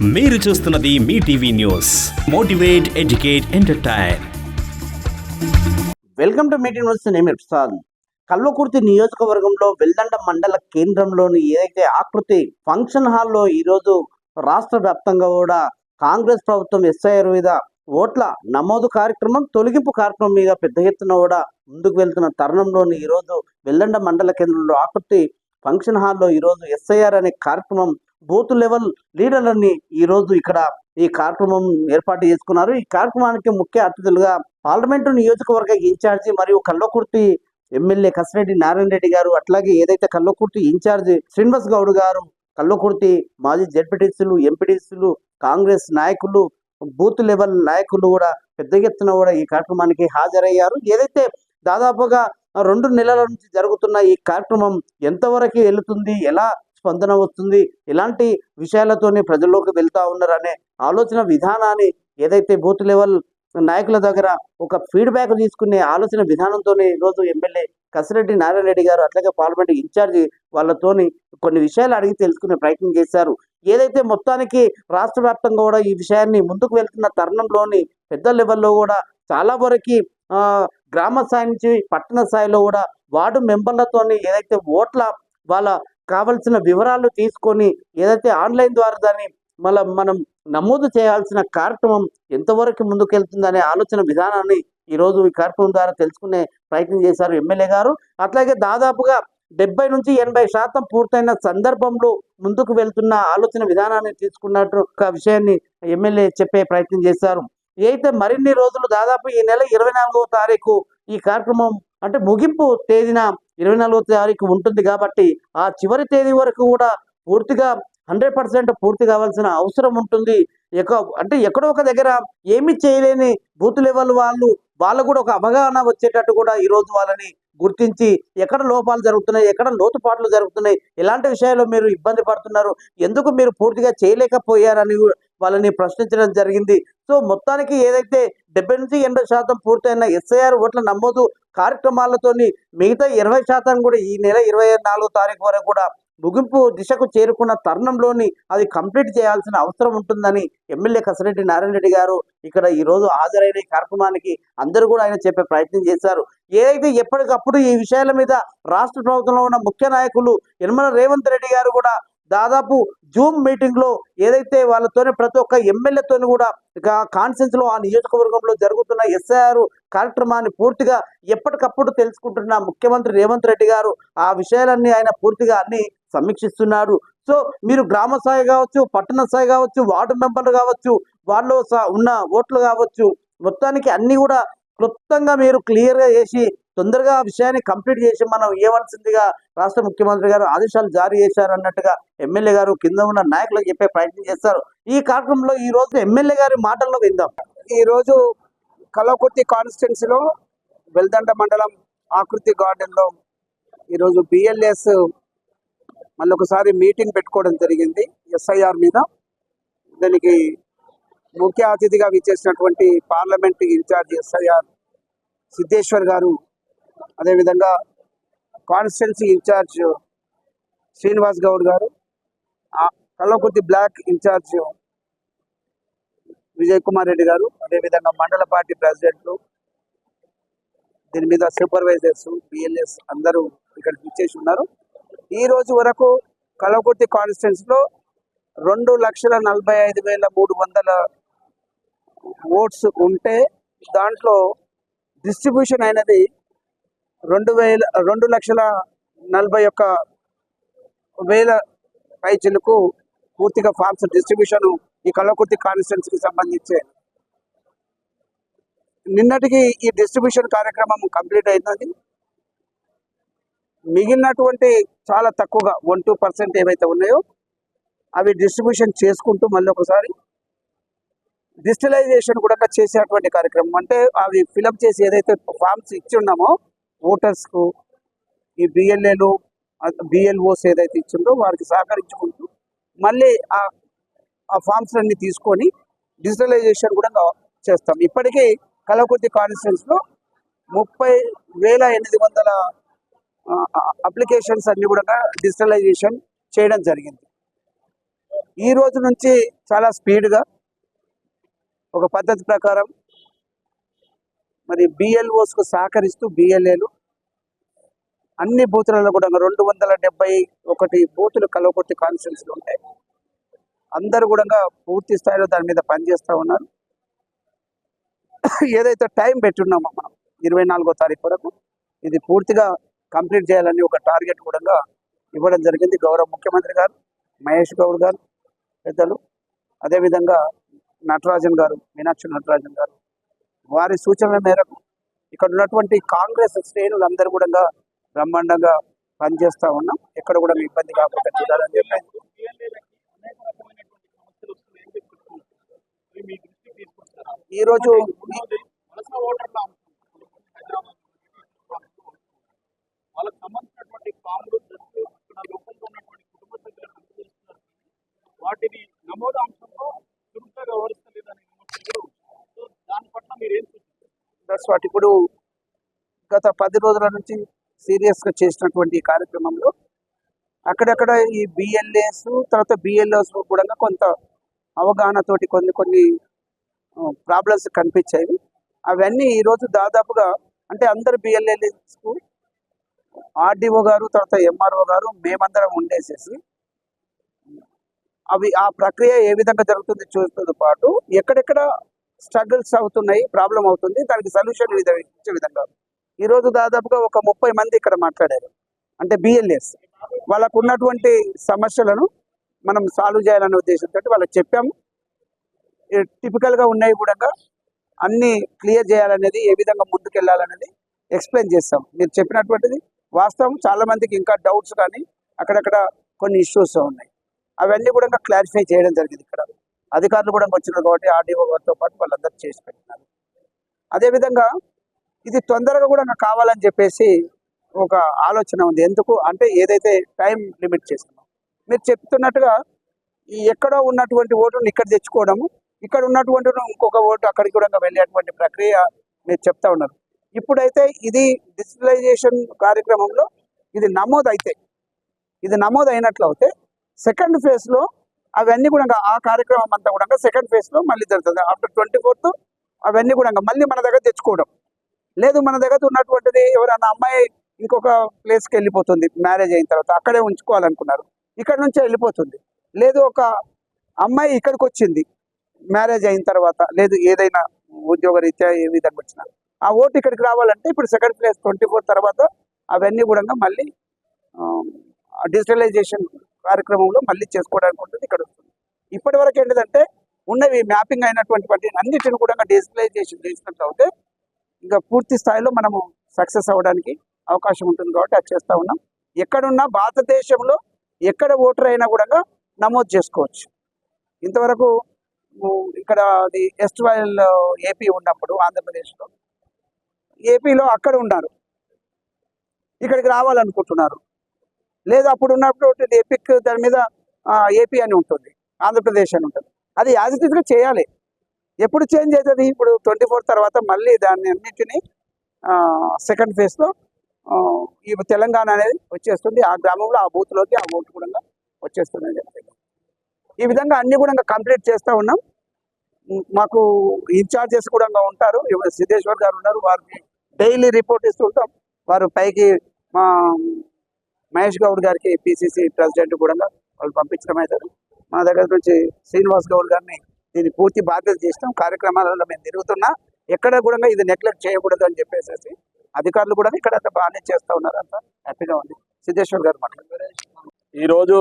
మీరు చూస్తున్నది మీ TV news. Motivate, educate, entertain. Welcome to meeting news. నేను ప్రసాద్. కల్వకుర్తి నియోజకవర్గంలో వెల్దండ మండల కేంద్రంలోని ఏదైతే ఆకృతి ఫంక్షన్ హాల్లో ఈరోజు రాష్ట్ర వ్యాప్తంగా కూడా కాంగ్రెస్ ప్రభుత్వం ఎస్ఐఆర్ మీద ఓట్ల నమోదు కార్యక్రమం, తొలగింపు కార్యక్రమం మీద పెద్ద ఎత్తున కూడా ముందుకు వెళ్తున్న తరుణంలోని ఈరోజు వెల్దండ మండల కేంద్రంలో ఆకృతి ఫంక్షన్ హాల్లో ఈరోజు ఎస్ఐఆర్ అనే కార్యక్రమం బూత్ లెవెల్ లీడర్లని ఈరోజు ఇక్కడ ఈ కార్యక్రమం ఏర్పాటు చేసుకున్నారు. ఈ కార్యక్రమానికి ముఖ్య అతిథులుగా పార్లమెంటు నియోజకవర్గ ఇన్ఛార్జి మరియు కల్వకుర్తి ఎమ్మెల్యే కసిరెడ్డి నారాయణ రెడ్డి గారు, అట్లాగే ఏదైతే కల్వకుర్తి ఇన్ఛార్జి శ్రీనివాస్ గౌడ్ గారు, కల్వకుర్తి మాజీ జెడ్పీటీసీలు, ఎంపీటీసీలు, కాంగ్రెస్ నాయకులు, బూత్ లెవెల్ నాయకులు కూడా పెద్ద ఎత్తున కూడా ఈ కార్యక్రమానికి హాజరయ్యారు. ఏదైతే దాదాపుగా 2 నెలల నుంచి జరుగుతున్న ఈ కార్యక్రమం ఎంతవరకు వెళుతుంది, ఎలా స్పందన వస్తుంది, ఇలాంటి విషయాలతోనే ప్రజల్లోకి వెళ్తా ఉన్నారు అనే ఆలోచన విధానాన్ని ఏదైతే బూత్ లెవెల్ నాయకుల దగ్గర ఒక ఫీడ్బ్యాక్ తీసుకునే ఆలోచన విధానంతోనే ఈరోజు ఎమ్మెల్యే కసిరెడ్డి నారాయణ రెడ్డి గారు, అట్లాగే పార్లమెంట్ ఇన్ఛార్జి వాళ్ళతోని కొన్ని విషయాలు అడిగి తెలుసుకునే ప్రయత్నం చేశారు. ఏదైతే మొత్తానికి రాష్ట్ర వ్యాప్తంగా కూడా ఈ విషయాన్ని ముందుకు వెళ్తున్న తరుణంలోని పెద్ద లెవెల్లో కూడా చాలా వరకు గ్రామ స్థాయి నుంచి పట్టణ స్థాయిలో కూడా వార్డు మెంబర్లతోని ఏదైతే ఓట్ల వాళ్ళ కావలసిన వివరాలు తీసుకొని ఏదైతే ఆన్లైన్ ద్వారా దాన్ని మనం నమోదు చేయాల్సిన కార్యక్రమం ఎంతవరకు ముందుకెళ్తుందనే ఆలోచన విధానాన్ని ఈరోజు ఈ కార్యక్రమం ద్వారా తెలుసుకునే ప్రయత్నం చేశారు ఎమ్మెల్యే గారు. అట్లాగే దాదాపుగా 70 నుంచి 80% పూర్తయిన సందర్భంలో ముందుకు వెళ్తున్న ఆలోచన విధానాన్ని తీసుకున్నట్టు ఒక విషయాన్ని ఎమ్మెల్యే చెప్పే ప్రయత్నం చేశారు. అయితే మరిన్ని రోజులు దాదాపు ఈ నెల 24వ తారీఖు ఈ కార్యక్రమం అంటే ముగింపు తేదీన 24వ తారీఖు ఉంటుంది కాబట్టి ఆ చివరి తేదీ వరకు కూడా పూర్తిగా 100% పూర్తి కావాల్సిన అవసరం ఉంటుంది. అంటే ఎక్కడో ఒక దగ్గర ఏమి చేయలేని బూత్ లెవెల్ వాళ్ళు కూడా ఒక అవగాహన వచ్చేటట్టు కూడా ఈరోజు వాళ్ళని గుర్తించి ఎక్కడ లోపాలు జరుగుతున్నాయి, ఎక్కడ లోతుపాట్లు జరుగుతున్నాయి, ఎలాంటి విషయాల్లో మీరు ఇబ్బంది పడుతున్నారు, ఎందుకు మీరు పూర్తిగా చేయలేకపోయారని వాళ్ళని ప్రశ్నించడం జరిగింది. సో మొత్తానికి ఏదైతే 70 నుంచి 80% పూర్తయిన ఎస్ఐఆర్ ఓట్ల నమోదు కార్యక్రమాలతోని మిగతా 20% కూడా ఈ నెల 24వ తారీఖు వరకు కూడా ముగింపు దిశకు చేరుకున్న తరుణంలోని అది కంప్లీట్ చేయాల్సిన అవసరం ఉంటుందని ఎమ్మెల్యే కసిరెడ్డి నారాయణ రెడ్డి గారు ఇక్కడ ఈరోజు హాజరైన ఈ కార్యక్రమానికి అందరూ కూడా ఆయన చెప్పే ప్రయత్నం చేశారు. ఏదైతే ఎప్పటికప్పుడు ఈ విషయాల మీద రాష్ట్ర ప్రభుత్వంలో ఉన్న ముఖ్య నాయకులు యనమల రేవంత్ రెడ్డి గారు కూడా దాదాపు జూమ్ మీటింగ్ లో ఏదైతే వాళ్ళతోనే ప్రతి ఒక్క ఎమ్మెల్యేతోని కూడా కాన్ఫరెన్స్ లో ఆ నియోజకవర్గంలో జరుగుతున్న ఎస్ఐఆర్ కార్యక్రమాన్ని పూర్తిగా ఎప్పటికప్పుడు తెలుసుకుంటున్న ముఖ్యమంత్రి రేవంత్ రెడ్డి గారు ఆ విషయాలన్నీ ఆయన పూర్తిగా అన్ని సమీక్షిస్తున్నారు. సో మీరు గ్రామ స్థాయి కావచ్చు, పట్టణ స్థాయి కావచ్చు, వార్డు మెంబర్లు కావచ్చు, వాళ్ళు ఉన్న ఓట్లు కావచ్చు, మొత్తానికి అన్ని కూడా క్లుప్తంగా మీరు క్లియర్గా చేసి తొందరగా ఆ విషయాన్ని కంప్లీట్ చేసి మనం ఇవ్వవలసిందిగా రాష్ట్ర ముఖ్యమంత్రి గారు ఆదేశాలు జారీ చేశారు అన్నట్టుగా ఎమ్మెల్యే గారు కింద ఉన్న నాయకులకు చెప్పే ప్రయత్నం చేస్తారు. ఈ కార్యక్రమంలో ఈ రోజు ఎమ్మెల్యే గారి మాటల్లో విందాం. ఈ రోజు కల్వకుర్తి కాన్స్టిట్యున్సీలో వెల్దండ మండలం ఆకృతి గార్డెన్ లో ఈరోజు బిఎల్ఎస్ మళ్ళీ ఒకసారి మీటింగ్ పెట్టుకోవడం జరిగింది ఎస్ఐఆర్ మీద. దానికి ముఖ్య అతిథిగా విచ్చేసినటువంటి పార్లమెంట్ ఇన్ఛార్జ్ ఎస్ఐఆర్ సిద్ధేశ్వర్ గారు, అదేవిధంగా కాన్స్టిట్యున్సీ ఇన్ఛార్జ్ శ్రీనివాస్ గౌడ్ గారు, కల్వకుర్తి బ్లాక్ ఇన్ఛార్జ్ విజయ్ కుమార్ రెడ్డి గారు, అదేవిధంగా మండల పార్టీ ప్రెసిడెంట్లు, దీని మీద సూపర్వైజర్స్, బిఎల్ఎస్ అందరూ ఇక్కడ విచ్చేసి ఉన్నారు. ఈ రోజు వరకు కల్వకుర్తి కాన్స్టిట్యున్సీలో 2,45,300 ఓట్స్ ఉంటే దాంట్లో డిస్ట్రిబ్యూషన్ అయినది 2,41,000 పైచిలకు పూర్తిగా ఫార్మ్స్ డిస్ట్రిబ్యూషన్ ఈ కల్వకుర్తి కాన్స్టిట్యున్సీకి సంబంధించి నిన్నటికి ఈ డిస్ట్రిబ్యూషన్ కార్యక్రమం కంప్లీట్ అయినది. మిగిలినటువంటి చాలా తక్కువగా 1-2% ఏవైతే ఉన్నాయో అవి డిస్ట్రిబ్యూషన్ చేసుకుంటూ మళ్ళీ ఒకసారి డిజిటలైజేషన్ కూడా చేసేటువంటి కార్యక్రమం, అంటే అవి ఫిలప్ చేసి ఏదైతే ఫామ్స్ ఇచ్చి ఉన్నామో ఓటర్స్కు ఈ బిఎల్ఏలు బిఎల్ఓస్ ఏదైతే ఇచ్చిందో వారికి సహకరించుకుంటూ మళ్ళీ ఆ ఫామ్స్ అన్ని తీసుకొని డిజిటలైజేషన్ కూడా చేస్తాం. ఇప్పటికీ కల్వకుర్తి కాన్స్టిట్యున్సీలో 30,800 అప్లికేషన్స్ అన్ని కూడా డిజిటలైజేషన్ చేయడం జరిగింది. ఈ రోజు నుంచి చాలా స్పీడ్గా ఒక పద్ధతి ప్రకారం మరి బిఎల్ఓస్కు సహకరిస్తూ బిఎల్ఏలు అన్ని బూతులలో కూడా 271 బూతులు కల్వకుర్తి కాన్స్టిట్యున్సీలు ఉంటాయి. అందరూ కూడా పూర్తి స్థాయిలో దాని మీద పనిచేస్తూ ఉన్నారు. ఏదైతే టైం పెట్టున్నామో మనం 24వ తారీఖు వరకు ఇది పూర్తిగా కంప్లీట్ చేయాలని ఒక టార్గెట్ కూడా ఇవ్వడం జరిగింది. గౌరవ ముఖ్యమంత్రి గారు, మహేష్ గౌడ్ గారు పెద్దలు, అదేవిధంగా నటరాజన్ గారు, మీనాక్షి నటరాజన్ గారు, వారి సూచనల మేరకు ఇక్కడ ఉన్నటువంటి కాంగ్రెస్ శ్రేణులందరూ కూడా బ్రహ్మాండంగా పనిచేస్తూ ఉన్నాం. ఎక్కడ కూడా ఇబ్బంది కాకుండా చూడాలని చెప్పి ఈరోజు వాళ్ళకి సంబంధించినటువంటి ఫామ్లు లోపంలో ఉన్నటువంటి కుటుంబ సభ్యులకు వాటిని నమోదు అంశంలో చురుగ్గా వ్యవహరిస్తలేదని విమర్శలు. సో దాని పట్ల మీరు ఏం చూస్తారు? ఇప్పుడు గత 10 రోజుల నుంచి సీరియస్గా చేసినటువంటి కార్యక్రమంలో అక్కడక్కడ ఈ బిఎల్ఏస్ తర్వాత బిఎల్ఓస్ కూడా కొంత అవగాహనతోటి కొన్ని ప్రాబ్లమ్స్ కనిపించాయి. అవన్నీ ఈరోజు దాదాపుగా అంటే అందరు బిఎల్ఏస్కు ఆర్డీఓ గారు తర్వాత ఎంఆర్ఓ గారు మేమందరం ఉండేసేసి అవి ఆ ప్రక్రియ ఏ విధంగా జరుగుతుంది చూస్తూ పాటు ఎక్కడెక్కడ స్ట్రగుల్స్ అవుతున్నాయి, ప్రాబ్లం అవుతుంది, దానికి సొల్యూషన్ ఇచ్చే విధంగా ఈరోజు దాదాపుగా ఒక 30 మంది ఇక్కడ మాట్లాడారు. అంటే బిఎల్ఏస్ వాళ్ళకు ఉన్నటువంటి సమస్యలను మనం సాల్వ్ చేయాలనే ఉద్దేశంతో వాళ్ళకి చెప్పాము. టిపికల్గా ఉన్నాయి కూడా అన్నీ క్లియర్ చేయాలనేది, ఏ విధంగా ముందుకెళ్ళాలనేది ఎక్స్ప్లెయిన్ చేస్తాం. మీరు చెప్పినటువంటిది వాస్తవం. చాలామందికి ఇంకా డౌట్స్ కానీ అక్కడక్కడ కొన్ని ఇష్యూస్ ఉన్నాయి. అవన్నీ కూడా క్లారిఫై చేయడం జరిగింది. ఇక్కడ అధికారులు కూడా వచ్చినారు కాబట్టి ఆర్డీఓ గారితో పాటు వాళ్ళందరూ చేసి పెట్టినారు. అదేవిధంగా ఇది తొందరగా కూడా కావాలని చెప్పేసి ఒక ఆలోచన ఉంది. ఎందుకు అంటే ఏదైతే టైం లిమిట్ చేస్తున్నాం, మీరు చెప్తున్నట్టుగా ఈ ఎక్కడో ఉన్నటువంటి ఓటును ఇక్కడ తెచ్చుకోవడము, ఇక్కడ ఉన్నటువంటి ఇంకొక ఓటు అక్కడికి కూడా వెళ్ళేటువంటి ప్రక్రియ మీరు చెప్తా ఉన్నారు. ఇప్పుడైతే ఇది డిజిటలైజేషన్ కార్యక్రమంలో ఇది నమోదు అయినట్లు అయితే సెకండ్ ఫేజ్లో అవన్నీ కూడా ఆ కార్యక్రమం అంతా కూడా సెకండ్ ఫేజ్లో మళ్ళీ జరుగుతుంది. ఆఫ్టర్ 24th అవన్నీ కూడా మళ్ళీ మన దగ్గర తెచ్చుకోవడం లేదు. మన దగ్గర ఉన్నటువంటిది ఎవరైనా అమ్మాయి ఇంకొక ప్లేస్కి వెళ్ళిపోతుంది, మ్యారేజ్ అయిన తర్వాత అక్కడే ఉంచుకోవాలనుకున్నారు, ఇక్కడ నుంచే వెళ్ళిపోతుంది. లేదు ఒక అమ్మాయి ఇక్కడికి వచ్చింది మ్యారేజ్ అయిన తర్వాత, లేదు ఏదైనా ఉద్యోగ రీత్యా ఏ విధంగా వచ్చినా ఆ ఓటు ఇక్కడికి రావాలంటే ఇప్పుడు సెకండ్ ఫేజ్ 24 తర్వాత అవన్నీ కూడా మళ్ళీ డిజిటలైజేషన్ కార్యక్రమంలో మళ్ళీ చేసుకోవడానికి ఉంటుంది. ఇక్కడ వస్తుంది. ఇప్పటి వరకు ఏంటిదంటే ఉన్నవి మ్యాపింగ్ అయినటువంటి అన్నిటిని కూడా డిజిటలైజేషన్ చేసినట్లు అయితే ఇంకా పూర్తి స్థాయిలో మనము సక్సెస్ అవ్వడానికి అవకాశం ఉంటుంది. కాబట్టి అది చేస్తూ ఉన్నాం. ఎక్కడున్నా భారతదేశంలో ఎక్కడ ఓటర్ అయినా కూడా నమోదు చేసుకోవచ్చు. ఇంతవరకు ఇక్కడ అది ఎస్ట్వైల్ ఏపీ ఉన్నప్పుడు ఆంధ్రప్రదేశ్లో, ఏపీలో అక్కడ ఉన్నారు, ఇక్కడికి రావాలనుకుంటున్నారు, లేదా అప్పుడు ఉన్నప్పుడు ఎపిక్ దాని మీద ఏపీ అని ఉంటుంది, ఆంధ్రప్రదేశ్ అని ఉంటుంది. అది యాజ్ ఇట్ ఈస్గా చేయాలి. ఎప్పుడు చేంజ్ అవుతుంది? ఇప్పుడు 24 తర్వాత మళ్ళీ దాన్ని అన్నింటినీ సెకండ్ ఫేజ్లో ఈ తెలంగాణ అనేది వచ్చేస్తుంది. ఆ గ్రామంలో ఆ బూత్లోకి ఆ ఓటు కూడా వచ్చేస్తుంది అని చెప్తాను. ఈ విధంగా అన్ని కూడా కంప్లీట్ చేస్తూ ఉన్నాం. మాకు ఇన్ఛార్జెస్ కూడా ఉంటారు. సిద్ధేశ్వర్ గారు ఉన్నారు, వారికి డైలీ రిపోర్ట్ ఇస్తూ ఉంటాం. వారు పైకి మా మహేష్ గౌడ్ గారికి పిసిసి ప్రెసిడెంట్ కూడా వాళ్ళు పంపించడం అవుతారు. మన దగ్గర నుంచి శ్రీనివాస్ గౌడ్ గారిని దీన్ని పూర్తి బాధ్యత చేస్తాం. కార్యక్రమాలలో మేము తిరుగుతున్నా ఎక్కడ కూడా ఇది నెగ్లెక్ట్ చేయకూడదు అని చెప్పేసి అధికారులు కూడా ఇక్కడ బాగానే చేస్తూ ఉన్నారు. అంతా హ్యాపీగా ఉంది. సిద్ధేశ్వర్ గారు మాట్లాడారు. ఈరోజు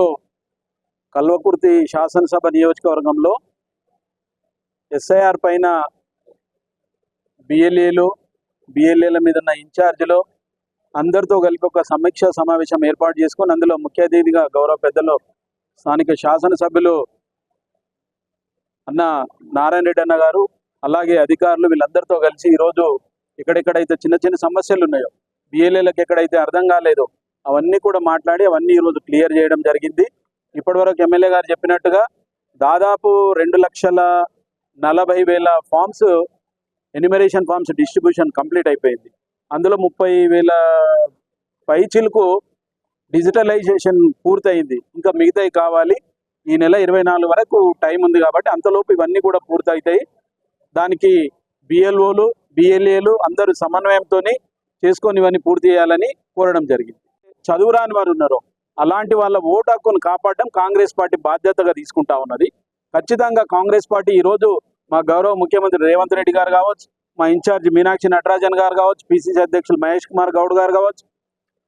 కల్వకుర్తి శాసనసభ నియోజకవర్గంలో ఎస్ఐఆర్ పైన బిఎల్ఏల మీద ఉన్న ఇన్ఛార్జీలు అందరితో కలిపి ఒక సమీక్ష సమావేశం ఏర్పాటు చేసుకొని అందులో ముఖ్య అతిథిగా గౌరవ పెద్దలు స్థానిక శాసనసభ్యులు అన్న నారాయణ రెడ్డి అన్న గారు, అలాగే అధికారులు వీళ్ళందరితో కలిసి ఈరోజు ఎక్కడెక్కడైతే చిన్న చిన్న సమస్యలు ఉన్నాయో, బిఎల్ఏలకు ఎక్కడైతే అర్థం కాలేదో అవన్నీ కూడా మాట్లాడి అవన్నీ ఈరోజు క్లియర్ చేయడం జరిగింది. ఇప్పటివరకు ఎమ్మెల్యే గారు చెప్పినట్టుగా దాదాపు 2,40,000 forms, enumeration forms distribution complete అయిపోయింది. అందులో 30,000 పైచిలకు డిజిటలైజేషన్ పూర్తయింది. ఇంకా మిగతాయి కావాలి. ఈ నెల 24 వరకు టైం ఉంది కాబట్టి అంతలోపు ఇవన్నీ కూడా పూర్తవుతాయి. దానికి బిఎల్ఓలు బిఎల్ఏలు అందరూ సమన్వయంతో చేసుకొని ఇవన్నీ పూర్తి చేయాలని కోరడం జరిగింది. చదువురాని వారు ఉన్నారు, అలాంటి వాళ్ళ ఓటు హక్కును కాపాడడం కాంగ్రెస్ పార్టీ బాధ్యతగా తీసుకుంటా ఉన్నది. ఖచ్చితంగా కాంగ్రెస్ పార్టీ ఈరోజు మా గౌరవ ముఖ్యమంత్రి రేవంత్ రెడ్డి గారు కావచ్చు, మా ఇన్ఛార్జ్ మీనాక్షి నటరాజన్ గారు కావచ్చు, పిసిసి అధ్యక్షులు మహేష్ కుమార్ గౌడ్ గారు కావచ్చు,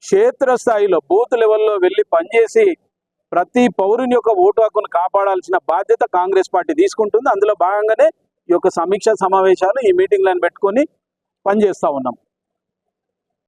క్షేత్రస్థాయిలో బూత్ లెవెల్లో వెళ్ళి పనిచేసి ప్రతి పౌరుని యొక్క ఓటు హక్కును కాపాడాల్సిన బాధ్యత కాంగ్రెస్ పార్టీ తీసుకుంటుంది. అందులో భాగంగానే ఈ యొక్క సమీక్ష సమావేశాలు, ఈ మీటింగ్లను పెట్టుకొని పనిచేస్తూ ఉన్నాం.